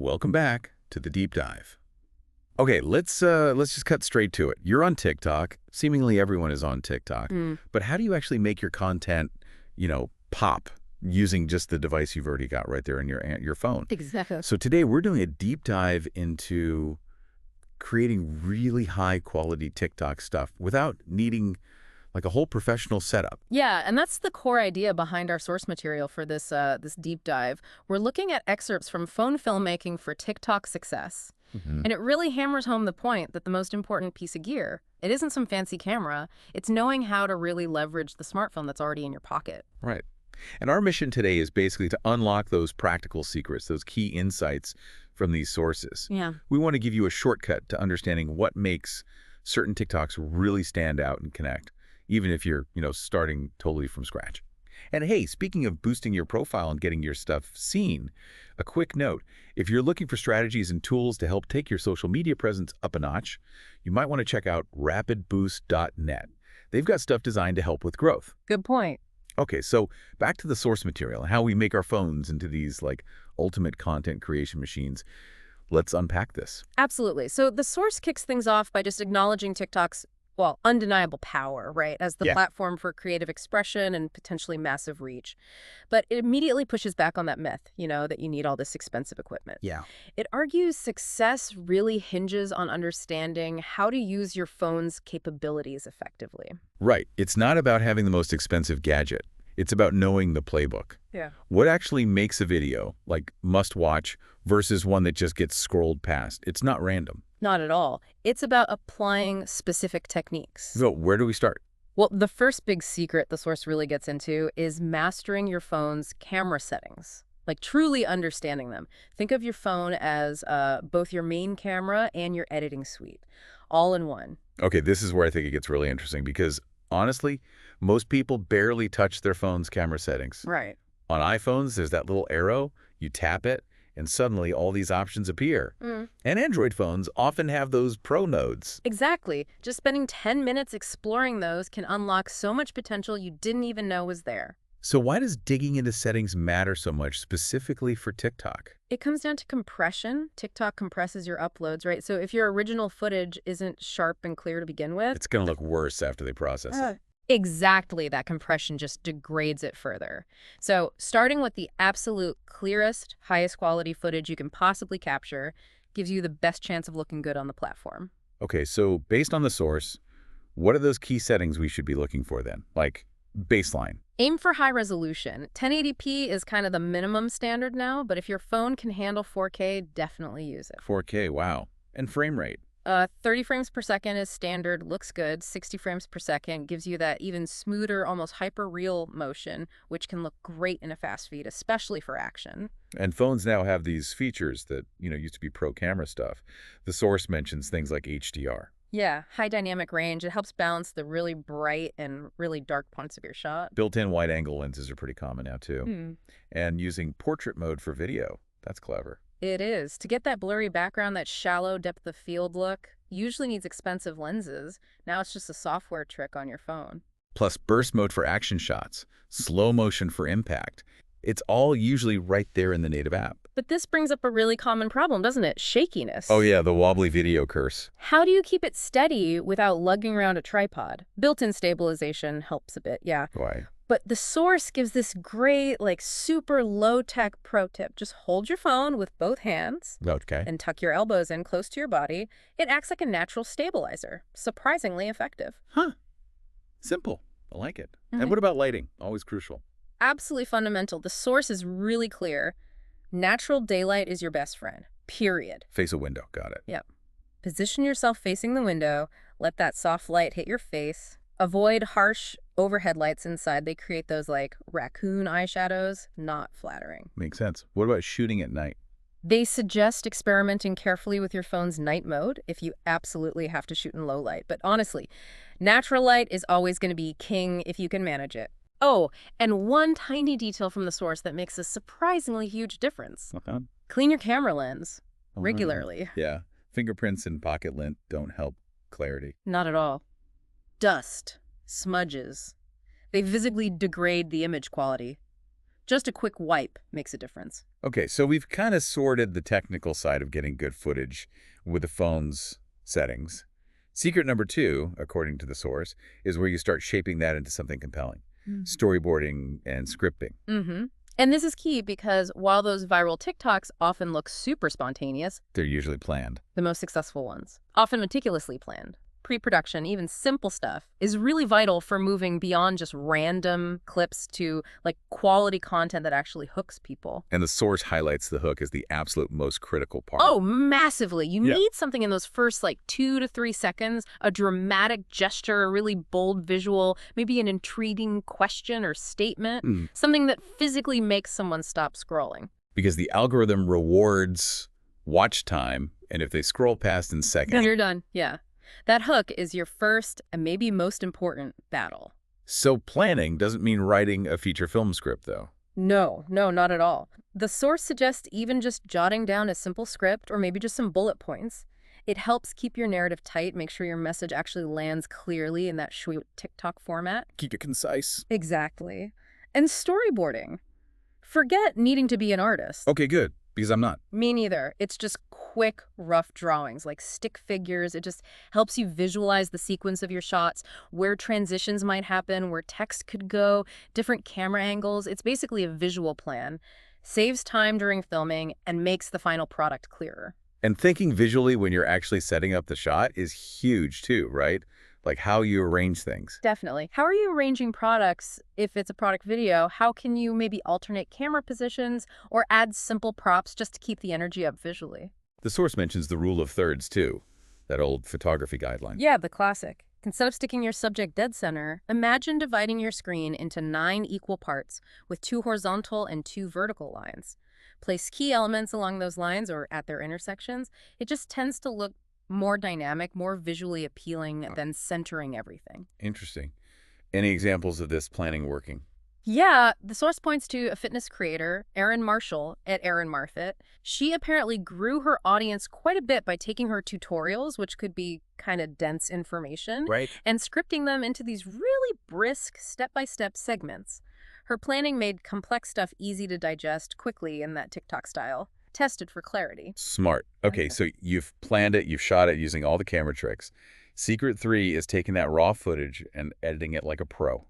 Welcome back to the deep dive. Okay, let's just cut straight to it. You're on TikTok. Seemingly everyone is on TikTok. But how do you actually make your content, pop using just the device you've already got right there in your phone? Exactly. So today we're doing a deep dive into creating really high quality TikTok stuff without needing like a whole professional setup. Yeah, and that's the core idea behind our source material for this deep dive. We're looking at excerpts from phone filmmaking for TikTok success. And it really hammers home the point that the most important piece of gear, it isn't some fancy camera, it's knowing how to really leverage the smartphone that's already in your pocket. Right. And our mission today is basically to unlock those practical secrets, those key insights from these sources. Yeah. We want to give you a shortcut to understanding what makes certain TikToks really stand out and connect, even if you're, starting totally from scratch. And hey, speaking of boosting your profile and getting your stuff seen, a quick note, if you're looking for strategies and tools to help take your social media presence up a notch, you might want to check out rapidboost.net. They've got stuff designed to help with growth. Good point. Okay, so back to the source material, how we make our phones into these ultimate content creation machines. Let's unpack this. Absolutely. So the source kicks things off by just acknowledging TikTok's, well, undeniable power, right, as the platform for creative expression and potentially massive reach. But it immediately pushes back on that myth, that you need all this expensive equipment. Yeah. It argues success really hinges on understanding how to use your phone's capabilities effectively. Right. It's not about having the most expensive gadget. It's about knowing the playbook. Yeah. What actually makes a video, like must watch, versus one that just gets scrolled past? It's not random. Not at all. It's about applying specific techniques. So where do we start? Well, the first big secret the source really gets into is mastering your phone's camera settings, like truly understanding them. Think of your phone as both your main camera and your editing suite, all in one. Okay, this is where I think it gets really interesting because, honestly, most people barely touch their phone's camera settings. Right. On iPhones, there's that little arrow. You tap it, and suddenly all these options appear. And Android phones often have those pro nodes. Exactly. Just spending 10 minutes exploring those can unlock so much potential you didn't even know was there. So why does digging into settings matter so much specifically for TikTok? It comes down to compression. TikTok compresses your uploads, right? So if your original footage isn't sharp and clear to begin with, It's going to look worse after they process it. exactly, that compression just degrades it further. So starting with the absolute clearest, highest quality footage you can possibly capture gives you the best chance of looking good on the platform. Okay, so based on the source, what are those key settings we should be looking for then? Like baseline. Aim for high resolution. 1080p is kind of the minimum standard now, but if your phone can handle 4K, definitely use it. 4K, wow. And frame rate. 30 frames per second is standard, looks good. 60 frames per second gives you that even smoother, almost hyper-real motion, which can look great in a fast feed, especially for action. And phones now have these features that, used to be pro camera stuff. The source mentions things like HDR. Yeah, high dynamic range. It helps balance the really bright and really dark points of your shot. Built-in wide-angle lenses are pretty common now, too. And using portrait mode for video. That's clever. It is. To get that blurry background, that shallow depth of field look, usually needs expensive lenses. Now it's just a software trick on your phone. Plus burst mode for action shots, slow motion for impact. It's all usually right there in the native app. But this brings up a really common problem, doesn't it? Shakiness. Oh yeah, the wobbly video curse. How do you keep it steady without lugging around a tripod? Built-in stabilization helps a bit, yeah. Why? But the source gives this great, super low-tech pro tip. Just hold your phone with both hands Okay. and tuck your elbows in close to your body. It acts like a natural stabilizer. Surprisingly effective. Huh. Simple. I like it. And what about lighting? Always crucial. Absolutely fundamental. The source is really clear. Natural daylight is your best friend. Period. Face a window. Got it. Yep. Position yourself facing the window. Let that soft light hit your face. Avoid harsh overhead lights inside. They create those raccoon eyeshadows. Not flattering. Makes sense. What about shooting at night? They suggest experimenting carefully with your phone's night mode if you absolutely have to shoot in low light. But honestly, natural light is always going to be king if you can manage it. Oh, and one tiny detail from the source that makes a surprisingly huge difference. Clean your camera lens regularly. Yeah. Fingerprints and pocket lint don't help clarity. Not at all. Dust, smudges, they visibly degrade the image quality. Just a quick wipe makes a difference. Okay, so we've kind of sorted the technical side of getting good footage with the phone's settings. Secret number 2, according to the source, is where you start shaping that into something compelling. Storyboarding and scripting. Mm-hmm. And this is key because while those viral TikToks often look super spontaneous, They're usually planned. the most successful ones, often meticulously planned, pre-production, even simple stuff, is really vital for moving beyond just random clips to like quality content that actually hooks people. And the source highlights the hook as the absolute most critical part. Oh, massively. You Yeah. need something in those first like 2 to 3 seconds, a dramatic gesture, a really bold visual, maybe an intriguing question or statement, Mm. something that physically makes someone stop scrolling. Because the algorithm rewards watch time, and if they scroll past in seconds. You're done. Yeah. That hook is your first and maybe most important battle. So planning doesn't mean writing a feature film script, though. No, not at all. The source suggests even just jotting down a simple script or maybe just some bullet points. It helps keep your narrative tight, make sure your message actually lands clearly in that sweet TikTok format. Keep it concise. Exactly. And storyboarding. Forget needing to be an artist. Okay, good, because I'm not. Me neither. It's just quick, rough drawings, like stick figures. It just helps you visualize the sequence of your shots, where transitions might happen, where text could go, different camera angles. It's basically a visual plan. Saves time during filming and makes the final product clearer. And thinking visually when you're actually setting up the shot is huge, too, right? Like how you arrange things. Definitely. How are you arranging products if it's a product video? How can you maybe alternate camera positions or add simple props just to keep the energy up visually? The source mentions the rule of thirds, too, that old photography guideline. Yeah, the classic. Instead of sticking your subject dead center, imagine dividing your screen into 9 equal parts with 2 horizontal and 2 vertical lines. Place key elements along those lines or at their intersections. It just tends to look more dynamic, more visually appealing than centering everything. Interesting. Any examples of this planning working? Yeah, the source points to a fitness creator, Erin Marshall, at Erin Marfit. She apparently grew her audience quite a bit by taking her tutorials, which could be kind of dense information, Right. and scripting them into these really brisk, step-by-step segments. Her planning made complex stuff easy to digest quickly in that TikTok style, tested for clarity. Smart. Okay, so you've planned it, you've shot it using all the camera tricks. Secret 3 is taking that raw footage and editing it like a pro.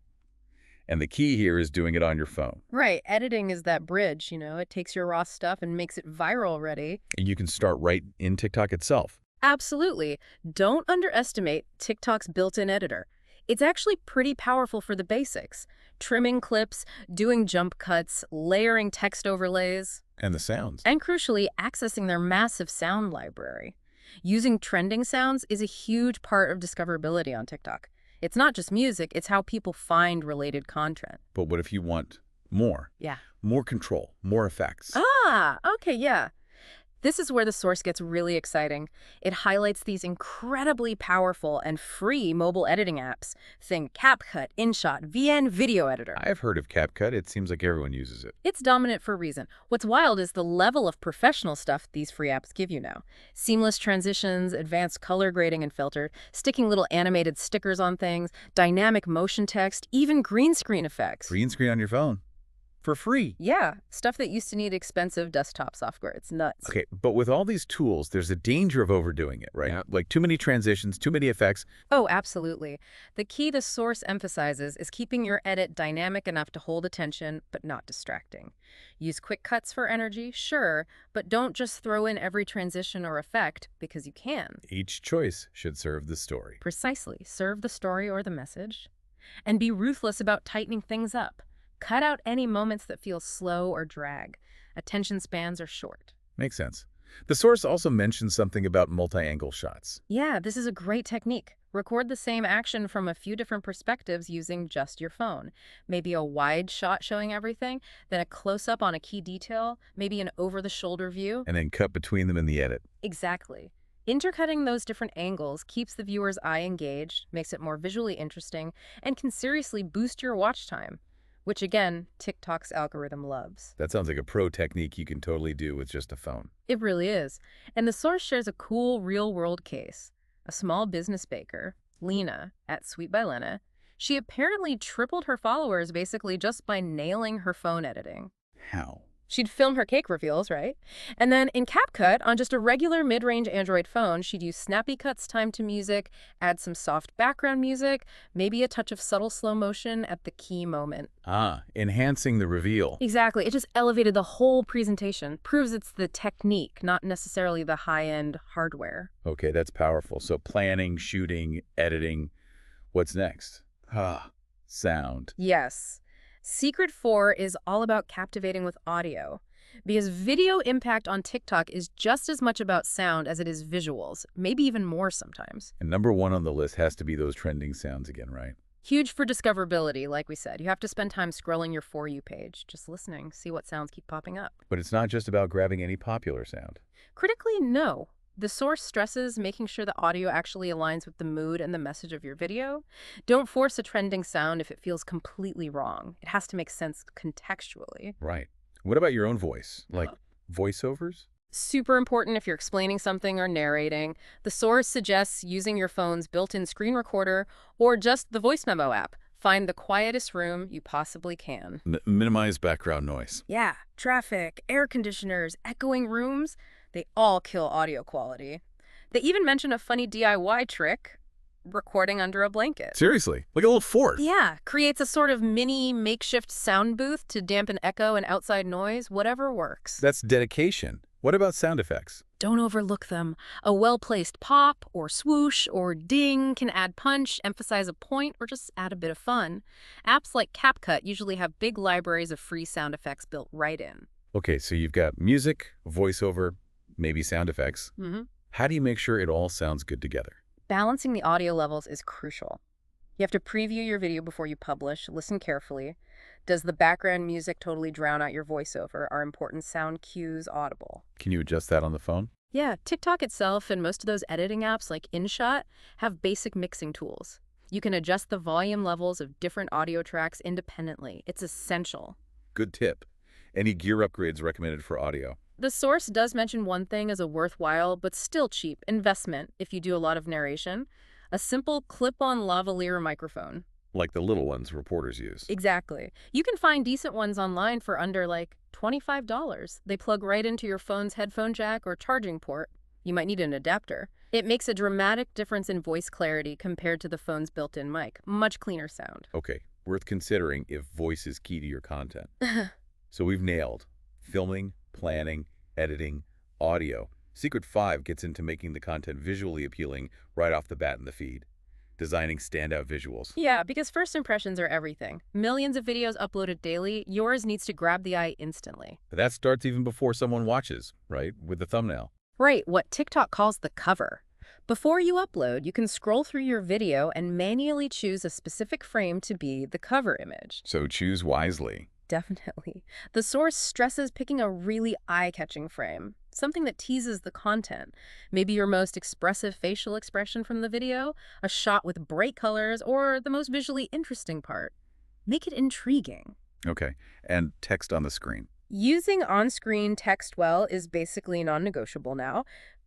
And the key here is doing it on your phone. Right, editing is that bridge, it takes your raw stuff and makes it viral ready. And you can start right in TikTok itself. Absolutely. Don't underestimate TikTok's built-in editor. It's actually pretty powerful for the basics. Trimming clips, doing jump cuts, layering text overlays, And the sounds. and crucially, accessing their massive sound library. Using trending sounds is a huge part of discoverability on TikTok. It's not just music, it's how people find related content. But what if you want more? Yeah. More control, more effects. Ah, okay, yeah. This is where the source gets really exciting. It highlights these incredibly powerful and free mobile editing apps. Think CapCut, InShot, VN Video Editor. I've heard of CapCut. It seems like everyone uses it. It's dominant for a reason. What's wild is the level of professional stuff these free apps give you now. Seamless transitions, advanced color grading and filter, sticking little animated stickers on things, dynamic motion text, even green screen effects. Green screen on your phone. For free. Yeah, stuff that used to need expensive desktop software. It's nuts. Okay, but with all these tools, there's a danger of overdoing it, right? Yeah. Like too many transitions, too many effects. Oh, absolutely. The key the source emphasizes is keeping your edit dynamic enough to hold attention, but not distracting. Use quick cuts for energy, sure, but don't just throw in every transition or effect because you can. Each choice should serve the story. Precisely. Serve the story or the message. And be ruthless about tightening things up. Cut out any moments that feel slow or drag. Attention spans are short. Makes sense. The source also mentions something about multi-angle shots. Yeah, this is a great technique. Record the same action from a few different perspectives using just your phone. Maybe a wide shot showing everything, then a close-up on a key detail, maybe an over-the-shoulder view. And then cut between them in the edit. Exactly. Intercutting those different angles keeps the viewer's eye engaged, makes it more visually interesting, and can seriously boost your watch time, which again, TikTok's algorithm loves. That sounds like a pro technique you can totally do with just a phone. It really is. And the source shares a cool real-world case. A small business baker, Lena, at Sweet by Lena, She apparently tripled her followers basically just by nailing her phone editing. How? She'd film her cake reveals, right? And then in CapCut, on just a regular mid-range Android phone, she'd use snappy cuts timed to music, add some soft background music, maybe a touch of subtle slow motion at the key moment. Ah, enhancing the reveal. Exactly. It just elevated the whole presentation. Proves it's the technique, not necessarily the high-end hardware. Okay, that's powerful. So planning, shooting, editing. What's next? Sound. Yes. Secret 4 is all about captivating with audio, because video impact on TikTok is just as much about sound as it is visuals, maybe even more sometimes. And number one on the list has to be those trending sounds again, right? Huge for discoverability, like we said. You have to spend time scrolling your For You page, just listening, see what sounds keep popping up. But it's not just about grabbing any popular sound. Critically, no. The source stresses making sure the audio actually aligns with the mood and the message of your video. Don't force a trending sound if it feels completely wrong. It has to make sense contextually. Right. What about your own voice? Like voiceovers? Super important if you're explaining something or narrating. The source suggests using your phone's built-in screen recorder or just the voice memo app. Find the quietest room you possibly can. Minimize background noise. Yeah, traffic, air conditioners, echoing rooms, they all kill audio quality. They even mention a funny DIY trick, recording under a blanket. Seriously? Like a little fort? Yeah, creates a sort of mini makeshift sound booth to dampen echo and outside noise, whatever works. That's dedication. What about sound effects? Don't overlook them. A well-placed pop or swoosh or ding can add punch, emphasize a point, or just add a bit of fun. Apps like CapCut usually have big libraries of free sound effects built right in. Okay, so you've got music, voiceover, maybe sound effects. How do you make sure it all sounds good together? Balancing the audio levels is crucial. You have to preview your video before you publish, listen carefully. Does the background music totally drown out your voiceover? Are important sound cues audible? Can you adjust that on the phone? Yeah, TikTok itself and most of those editing apps like InShot have basic mixing tools. You can adjust the volume levels of different audio tracks independently. It's essential. Good tip. Any gear upgrades recommended for audio? The source does mention one thing as a worthwhile, but still cheap, investment if you do a lot of narration. A simple clip-on lavalier microphone. Like the little ones reporters use. Exactly. You can find decent ones online for under like $25. They plug right into your phone's headphone jack or charging port. You might need an adapter. It makes a dramatic difference in voice clarity compared to the phone's built-in mic. Much cleaner sound. Okay, worth considering if voice is key to your content. So we've nailed filming, planning, editing, audio. Secret 5 gets into making the content visually appealing right off the bat in the feed. Designing standout visuals. Yeah, because first impressions are everything. Millions of videos uploaded daily, yours needs to grab the eye instantly. But that starts even before someone watches, right? With the thumbnail. Right, what TikTok calls the cover. Before you upload, you can scroll through your video and manually choose a specific frame to be the cover image. So choose wisely. Definitely. The source stresses picking a really eye-catching frame, something that teases the content. Maybe your most expressive facial expression from the video, a shot with bright colors, or the most visually interesting part. Make it intriguing. Okay, and text on the screen. Using on-screen text well is basically non-negotiable now,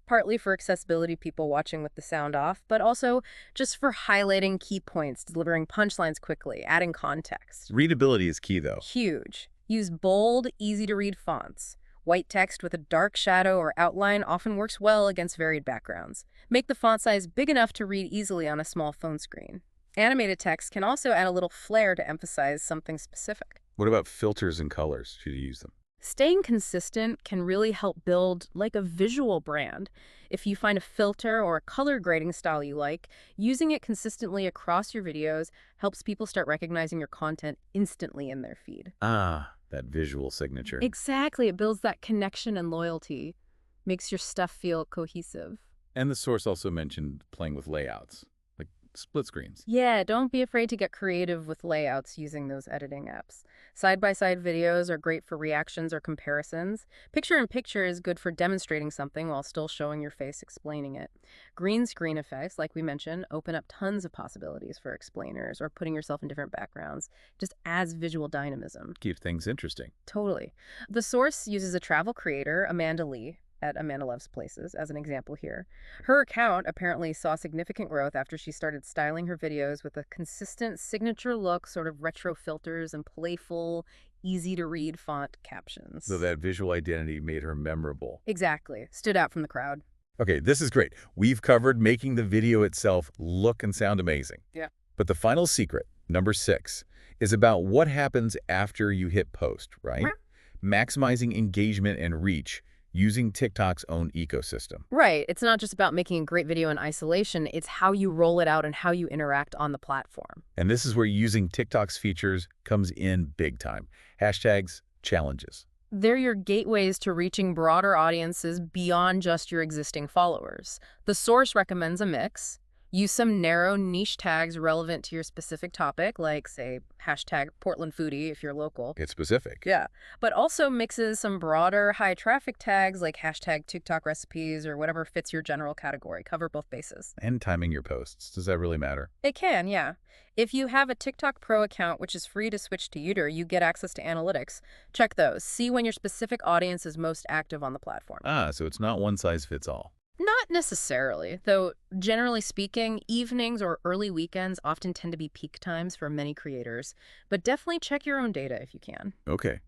partly for accessibility people watching with the sound off, but also just for highlighting key points, delivering punchlines quickly, adding context. Readability is key, though. Huge. Use bold, easy-to-read fonts. White text with a dark shadow or outline often works well against varied backgrounds. Make the font size big enough to read easily on a small phone screen. Animated text can also add a little flair to emphasize something specific. What about filters and colors? Should you use them? Staying consistent can really help build like a visual brand. If you find a filter or a color grading style you like, using it consistently across your videos helps people start recognizing your content instantly in their feed. Ah, that visual signature. Exactly. It builds that connection and loyalty, makes your stuff feel cohesive. And the source also mentioned playing with layouts, like split screens. Yeah, don't be afraid to get creative with layouts using those editing apps. Side-by-side videos are great for reactions or comparisons. Picture-in-picture is good for demonstrating something while still showing your face explaining it. Green screen effects, like we mentioned, open up tons of possibilities for explainers or putting yourself in different backgrounds. Just adds visual dynamism. Keep things interesting. Totally. The source uses a travel creator, Amanda Lee. at Amanda Loves Places, as an example here. Her account apparently saw significant growth after she started styling her videos with a consistent signature look, sort of retro filters and playful, easy-to-read font captions. So that visual identity made her memorable. Exactly. Stood out from the crowd. Okay, this is great. We've covered making the video itself look and sound amazing. Yeah. But the final secret, number 6, is about what happens after you hit post, right? Maximizing engagement and reach using TikTok's own ecosystem. Right. It's not just about making a great video in isolation. It's how you roll it out and how you interact on the platform. And this is where using TikTok's features comes in big time. Hashtags, challenges. They're your gateways to reaching broader audiences beyond just your existing followers. The source recommends a mix. Use some narrow niche tags relevant to your specific topic, like, say, hashtag Portland Foodie if you're local. It's specific. Yeah, but also mixes some broader high-traffic tags like hashtag TikTok recipes or whatever fits your general category. Cover both bases. And timing your posts. Does that really matter? It can, yeah. If you have a TikTok Pro account, which is free to switch to Uter, you get access to analytics. Check those. See when your specific audience is most active on the platform. So it's not one size fits all. Not necessarily, though generally speaking, evenings or early weekends often tend to be peak times for many creators. But definitely check your own data if you can. Okay.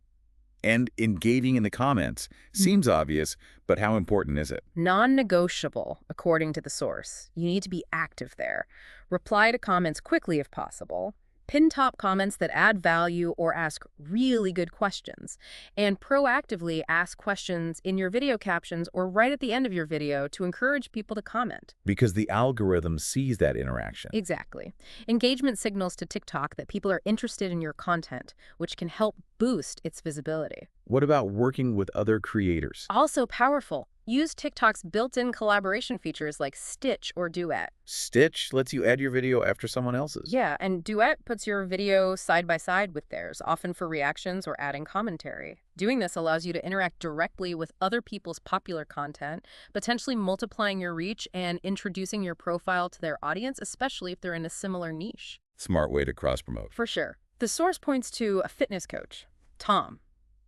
And engaging in the comments seems obvious, but how important is it? Non-negotiable, according to the source. You need to be active there. Reply to comments quickly if possible. Pin top comments that add value or ask really good questions. And proactively ask questions in your video captions or right at the end of your video to encourage people to comment. Because the algorithm sees that interaction. Exactly. Engagement signals to TikTok that people are interested in your content, which can help boost its visibility. What about working with other creators? Also powerful. Use TikTok's built-in collaboration features like Stitch or Duet. Stitch lets you add your video after someone else's. Yeah, and Duet puts your video side by side with theirs, often for reactions or adding commentary. Doing this allows you to interact directly with other people's popular content, potentially multiplying your reach and introducing your profile to their audience, especially if they're in a similar niche. Smart way to cross-promote. For sure. The source points to a fitness coach, Tom,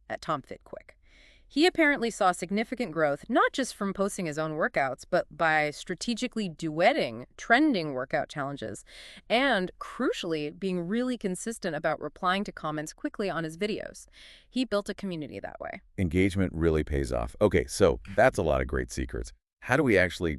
at TomFitQuick. He apparently saw significant growth, not just from posting his own workouts, but by strategically duetting trending workout challenges and, crucially, being really consistent about replying to comments quickly on his videos. He built a community that way. Engagement really pays off. Okay, so that's a lot of great secrets. How do we actually,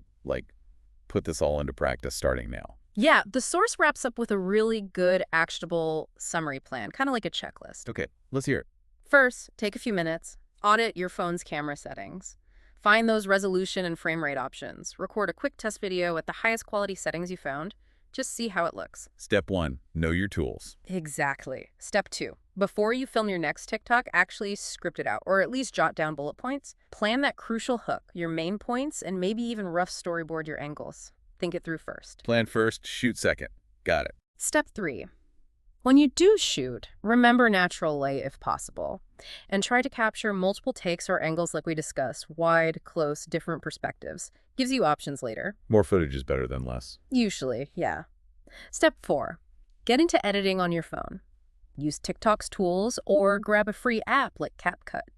put this all into practice starting now? Yeah, the source wraps up with a really good, actionable summary plan, kind of like a checklist. Okay, let's hear it. First, take a few minutes. Audit your phone's camera settings. Find those resolution and frame rate options. Record a quick test video at the highest quality settings you found. Just see how it looks. Step 1, know your tools. Exactly. Step 2, before you film your next TikTok, actually script it out, or at least jot down bullet points. Plan that crucial hook, your main points, and maybe even rough storyboard your angles. Think it through first. Plan first, shoot second. Got it. Step 3. When you do shoot, remember natural light if possible, and try to capture multiple takes or angles like we discussed, wide, close, different perspectives. Gives you options later. More footage is better than less. Usually, yeah. Step 4. Get into editing on your phone. Use TikTok's tools or grab a free app like CapCut.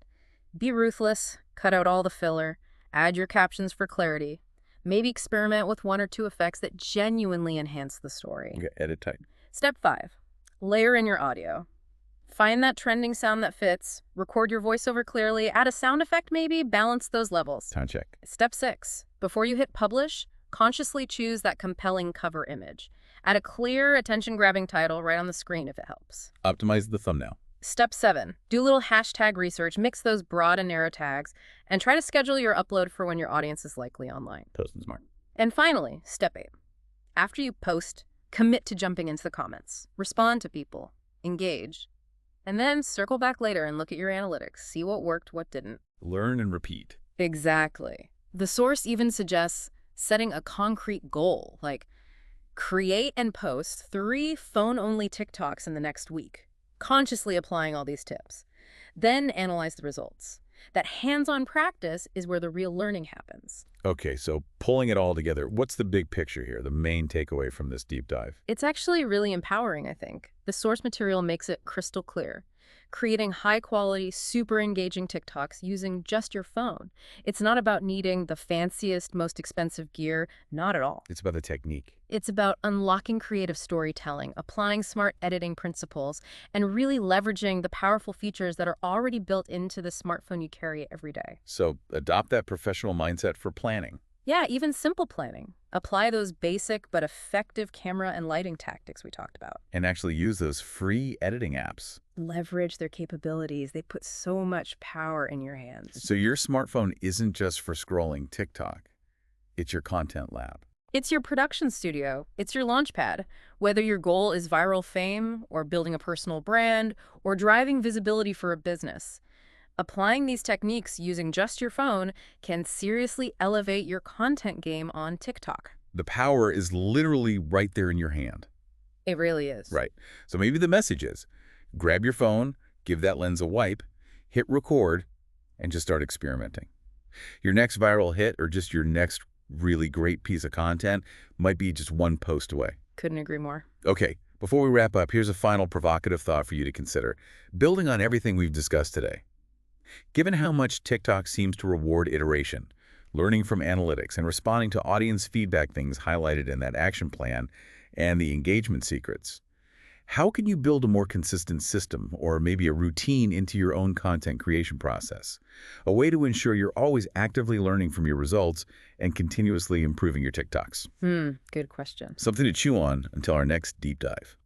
Be ruthless, cut out all the filler, add your captions for clarity. Maybe experiment with 1 or 2 effects that genuinely enhance the story. Okay, edit tight. Step 5. Layer in your audio. Find that trending sound that fits, record your voiceover clearly, add a sound effect maybe, balance those levels. Time check. Step 6. Before you hit publish, consciously choose that compelling cover image. Add a clear, attention-grabbing title right on the screen if it helps. Optimize the thumbnail. Step 7. Do a little hashtag research, mix those broad and narrow tags, and try to schedule your upload for when your audience is likely online. Toast and smart. And finally, Step 8. After you post, commit to jumping into the comments. Respond to people. Engage. And then circle back later and look at your analytics. See what worked, what didn't. Learn and repeat. Exactly. The source even suggests setting a concrete goal, like create and post 3 phone-only TikToks in the next week, consciously applying all these tips. Then analyze the results. That hands-on practice is where the real learning happens. Okay, so pulling it all together, what's the big picture here, the main takeaway from this deep dive? It's actually really empowering, I think. The source material makes it crystal clear. creating high-quality, super engaging TikToks using just your phone. It's not about needing the fanciest, most expensive gear, not at all. It's about the technique. It's about unlocking creative storytelling, applying smart editing principles, and really leveraging the powerful features that are already built into the smartphone you carry every day. So adopt that professional mindset for planning. Yeah, even simple planning. Apply those basic but effective camera and lighting tactics we talked about. And actually use those free editing apps. Leverage their capabilities. They put so much power in your hands. So your smartphone isn't just for scrolling TikTok. It's your content lab. It's your production studio. It's your launchpad. Whether your goal is viral fame, or building a personal brand, or driving visibility for a business, applying these techniques using just your phone can seriously elevate your content game on TikTok. The power is literally right there in your hand. It really is. Right. So maybe the message is, grab your phone, give that lens a wipe, hit record, and just start experimenting. Your next viral hit or just your next really great piece of content might be just one post away. Couldn't agree more. Okay, before we wrap up, here's a final provocative thought for you to consider. Building on everything we've discussed today, given how much TikTok seems to reward iteration, learning from analytics, and responding to audience feedback things highlighted in that action plan, and the engagement secrets, how can you build a more consistent system or maybe a routine into your own content creation process? A way to ensure you're always actively learning from your results and continuously improving your TikToks. Good question. Something to chew on until our next deep dive.